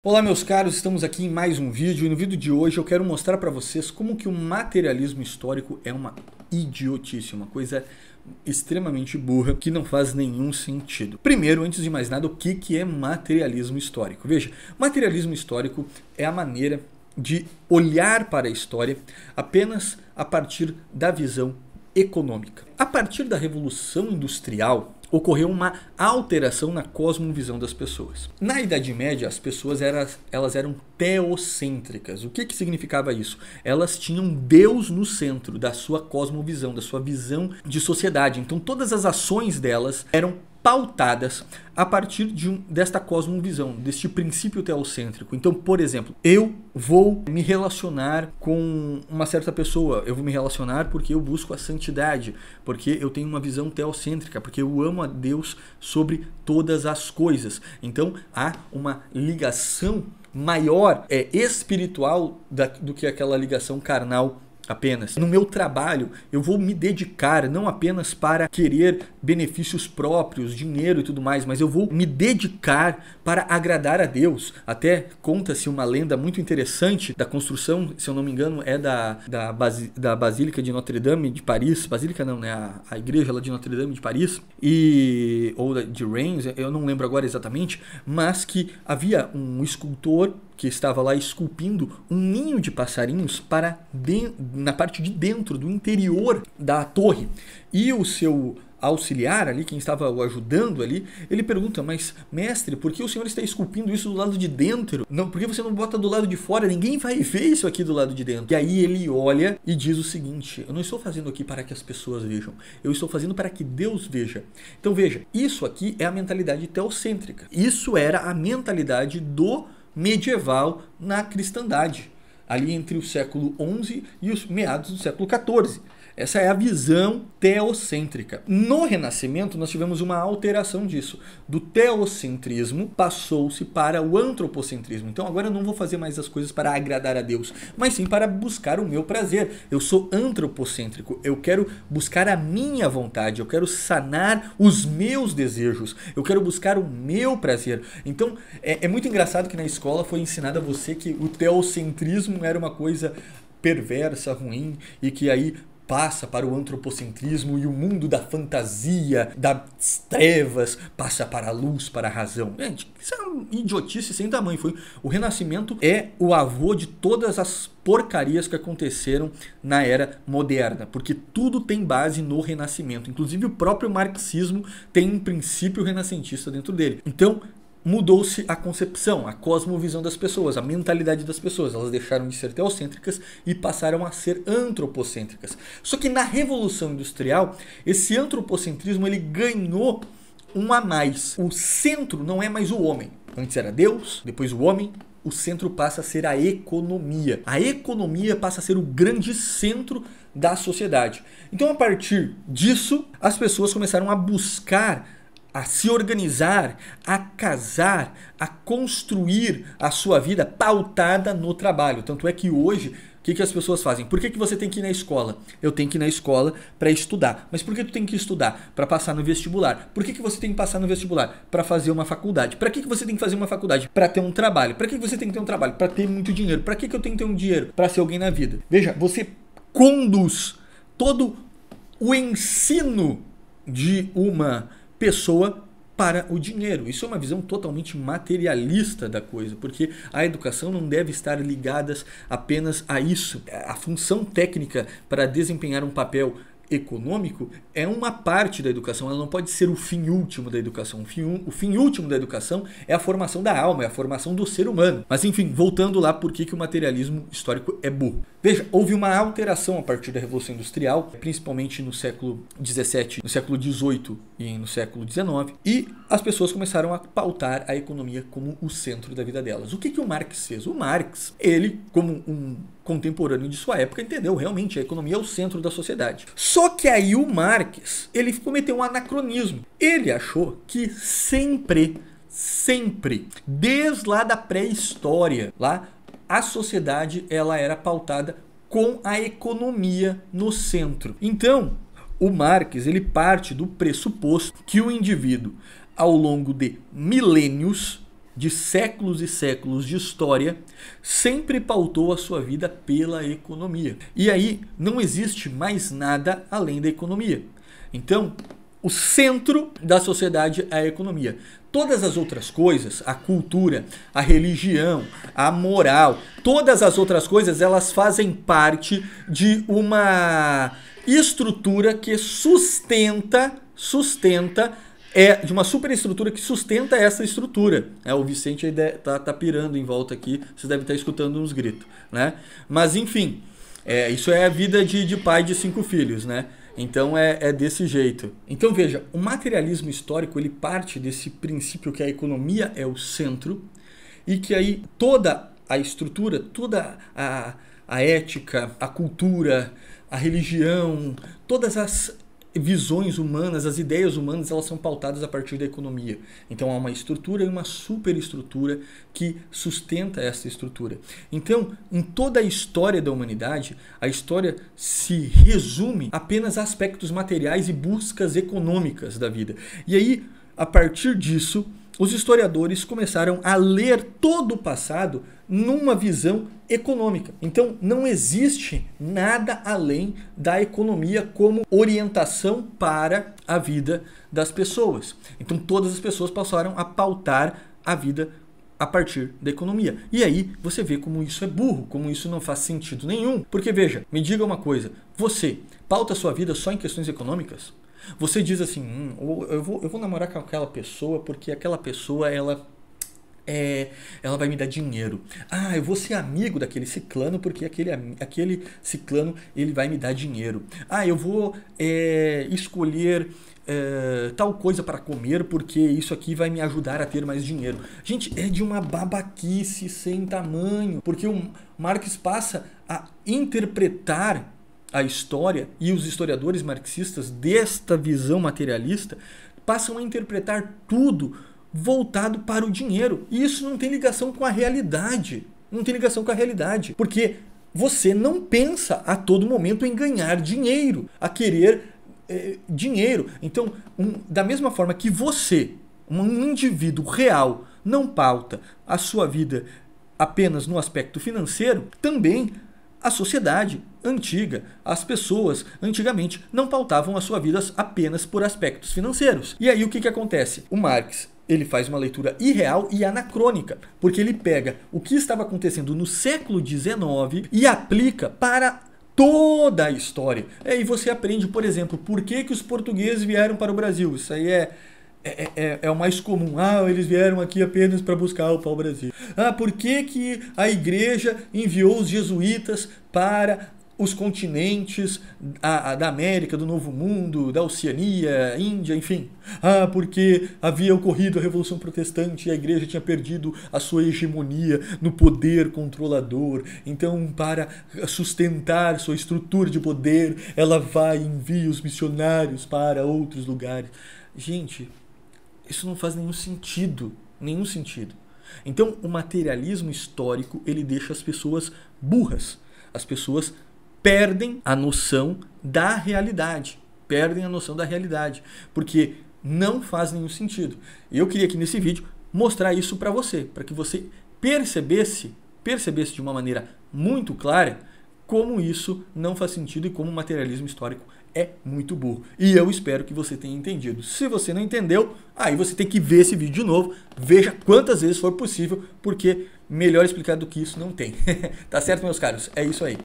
Olá meus caros, estamos aqui em mais um vídeo e no vídeo de hoje eu quero mostrar para vocês como que o materialismo histórico é uma idiotice, uma coisa extremamente burra que não faz nenhum sentido. Primeiro, antes de mais nada, o que é materialismo histórico? Veja, materialismo histórico é a maneira de olhar para a história apenas a partir da visão econômica. A partir da Revolução Industrial, ocorreu uma alteração na cosmovisão das pessoas. Na Idade Média, as pessoas elas eram teocêntricas. O que significava isso? Elas tinham Deus no centro da sua cosmovisão, da sua visão de sociedade. Então todas as ações delas eram pautadas a partir desta cosmovisão, deste princípio teocêntrico. Então, por exemplo, eu vou me relacionar com uma certa pessoa, eu vou me relacionar porque eu busco a santidade, porque eu tenho uma visão teocêntrica, porque eu amo a Deus sobre todas as coisas. Então, há uma ligação maior, espiritual do que aquela ligação carnal apenas. No meu trabalho, eu vou me dedicar não apenas para querer benefícios próprios, dinheiro e tudo mais, mas eu vou me dedicar para agradar a Deus. Até conta-se uma lenda muito interessante da construção, se eu não me engano, é da Basílica de Notre Dame de Paris. Basílica não, né? A igreja lá de Notre Dame de Paris, ou de Reims, eu não lembro agora exatamente, mas que havia um escultor que estava lá esculpindo um ninho de passarinhos na parte de dentro, do interior da torre. E o seu auxiliar ali, quem estava o ajudando ali, ele pergunta: mas mestre, por que o senhor está esculpindo isso do lado de dentro? Não, por que você não bota do lado de fora? Ninguém vai ver isso aqui do lado de dentro. E aí ele olha e diz o seguinte: eu não estou fazendo aqui para que as pessoas vejam, eu estou fazendo para que Deus veja. Então veja, isso aqui é a mentalidade teocêntrica. Isso era a mentalidade do medieval na cristandade, ali entre o século XI e os meados do século XIV. Essa é a visão teocêntrica. No Renascimento, nós tivemos uma alteração disso. Do teocentrismo, passou-se para o antropocentrismo. Então, agora eu não vou fazer mais as coisas para agradar a Deus, mas sim para buscar o meu prazer. Eu sou antropocêntrico. Eu quero buscar a minha vontade. Eu quero sanar os meus desejos. Eu quero buscar o meu prazer. Então, é muito engraçado que na escola foi ensinado a você que o teocentrismo era uma coisa perversa, ruim, e que aí passa para o antropocentrismo e o mundo da fantasia, das trevas, passa para a luz, para a razão. Gente, isso é uma idiotice sem tamanho. O Renascimento é o avô de todas as porcarias que aconteceram na era moderna, porque tudo tem base no Renascimento. Inclusive o próprio marxismo tem um princípio renascentista dentro dele. Então, mudou-se a concepção, a cosmovisão das pessoas, a mentalidade das pessoas. Elas deixaram de ser teocêntricas e passaram a ser antropocêntricas. Só que na Revolução Industrial, esse antropocentrismo ele ganhou um a mais. O centro não é mais o homem. Antes era Deus, depois o homem. O centro passa a ser a economia. A economia passa a ser o grande centro da sociedade. Então, a partir disso, as pessoas começaram a buscar, a se organizar, a casar, a construir a sua vida pautada no trabalho. Tanto é que hoje, o que as pessoas fazem? Por que você tem que ir na escola? Eu tenho que ir na escola para estudar. Mas por que tu tem que estudar? Para passar no vestibular. Por que você tem que passar no vestibular? Para fazer uma faculdade. Para que você tem que fazer uma faculdade? Para ter um trabalho. Para que você tem que ter um trabalho? Para ter muito dinheiro. Para que eu tenho que ter um dinheiro? Para ser alguém na vida. Veja, você conduz todo o ensino de uma pessoa para o dinheiro. Isso é uma visão totalmente materialista da coisa, porque a educação não deve estar ligada apenas a isso. A função técnica para desempenhar um papel econômico é uma parte da educação, ela não pode ser o fim último da educação. O fim último da educação é a formação da alma, é a formação do ser humano. Mas enfim, voltando lá, por que o materialismo histórico é burro? Veja, houve uma alteração a partir da Revolução Industrial, principalmente no século XVII, no século XVIII e no século XIX, e as pessoas começaram a pautar a economia como o centro da vida delas. O que o Marx fez? O Marx, ele, como um contemporâneo de sua época, entendeu realmente a economia é o centro da sociedade. Só que aí o Marx, ele cometeu um anacronismo. Ele achou que sempre, desde lá da pré-história, lá a sociedade ela era pautada com a economia no centro. Então, o Marx ele parte do pressuposto que o indivíduo, ao longo de milênios, de séculos e séculos de história, sempre pautou a sua vida pela economia. E aí não existe mais nada além da economia. Então, o centro da sociedade é a economia. Todas as outras coisas, a cultura, a religião, a moral, todas as outras coisas, elas fazem parte de uma estrutura que sustenta de uma superestrutura que sustenta essa estrutura. O Vicente aí tá pirando em volta aqui, vocês devem estar escutando uns gritos, né? Mas enfim, isso é a vida de pai de 5 filhos, né? Então é desse jeito. Então veja, o materialismo histórico ele parte desse princípio que a economia é o centro e que aí toda a estrutura, toda a ética, a cultura, a religião, todas as visões humanas, as ideias humanas, elas são pautadas a partir da economia. Então há uma estrutura e uma superestrutura que sustenta essa estrutura. Então, em toda a história da humanidade, a história se resume apenas a aspectos materiais e buscas econômicas da vida. E aí, a partir disso, os historiadores começaram a ler todo o passado numa visão econômica. Então, não existe nada além da economia como orientação para a vida das pessoas. Então, todas as pessoas passaram a pautar a vida a partir da economia. E aí, você vê como isso é burro, como isso não faz sentido nenhum. Porque, veja, me diga uma coisa, você pauta a sua vida só em questões econômicas? Você diz assim, eu vou namorar com aquela pessoa porque aquela pessoa, ela vai me dar dinheiro. Eu vou ser amigo daquele ciclano porque aquele ciclano ele vai me dar dinheiro. Eu vou escolher tal coisa para comer porque isso aqui vai me ajudar a ter mais dinheiro. Gente, é de uma babaquice sem tamanho, porque o Marx passa a interpretar a história e os historiadores marxistas desta visão materialista passam a interpretar tudo voltado para o dinheiro. E isso não tem ligação com a realidade. Não tem ligação com a realidade. Porque você não pensa a todo momento em ganhar dinheiro, a querer dinheiro. Então, da mesma forma que você, um indivíduo real, não pauta a sua vida apenas no aspecto financeiro, também a sociedade antiga, as pessoas antigamente não pautavam a sua vida apenas por aspectos financeiros. E aí o que acontece? O Marx ele faz uma leitura irreal e anacrônica, porque ele pega o que estava acontecendo no século XIX e aplica para toda a história. E você aprende, por exemplo, por que os portugueses vieram para o Brasil. Isso aí é o mais comum. Eles vieram aqui apenas para buscar o pau-brasil. Por que a igreja enviou os jesuítas para os continentes da América, do Novo Mundo, da Oceania, Índia, enfim? Porque havia ocorrido a Revolução Protestante e a igreja tinha perdido a sua hegemonia no poder controlador. Então, para sustentar sua estrutura de poder, ela vai e envia os missionários para outros lugares. Gente, isso não faz nenhum sentido. Nenhum sentido. Então, o materialismo histórico, ele deixa as pessoas burras. As pessoas perdem a noção da realidade. Perdem a noção da realidade. Porque não faz nenhum sentido. Eu queria aqui nesse vídeo mostrar isso para você. Para que você percebesse de uma maneira muito clara como isso não faz sentido e como o materialismo histórico é muito burro. E eu espero que você tenha entendido. Se você não entendeu, aí você tem que ver esse vídeo de novo. Veja quantas vezes for possível, porque melhor explicado do que isso não tem. Tá certo, meus caros? É isso aí.